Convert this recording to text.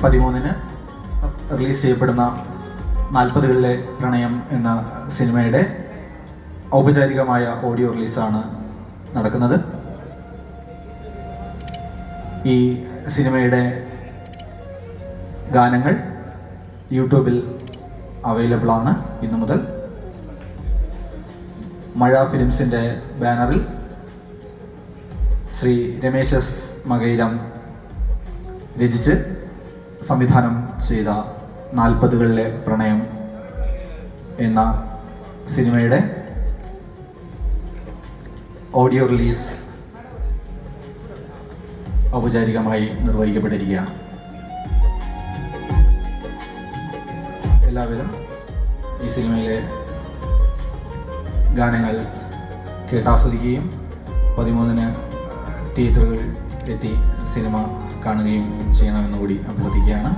13 release ചെയ്യപ്പെടുന്ന 40കളിലെ പ്രണയം എന്ന സിനിമയുടെ ഔപചാരികമായ ഓഡിയോ റിലീസാണ് നടക്കുന്നത്. ഈ സിനിമയുടെ ഗാനങ്ങൾ യൂട്യൂബിൽ അവൈലബിൾ ആണ് ഇന്നു മുതൽ. മഴ ഫിലിംസിൻ്റെ ബാനറിൽ ശ്രീ രമേശ് എസ് മകൈരം രചിച്ച് സംവിധാനം ചെയ്ത 40കളിലെ പ്രണയം എന്ന സിനിമയുടെ ഓഡിയോ റിലീസ് ഔപചാരികമായി നിർവഹിക്കപ്പെട്ടിരിക്കുകയാണ്. എല്ലാവരും ഈ സിനിമയിലെ ഗാനങ്ങൾ കേട്ടാസ്വദിക്കുകയും 13 തിയേറ്ററുകളിൽ എത്തി സിനിമ കാണുകയും ചെയ്യണമെന്നുകൂടി അഭ്യർത്ഥിക്കുകയാണ്.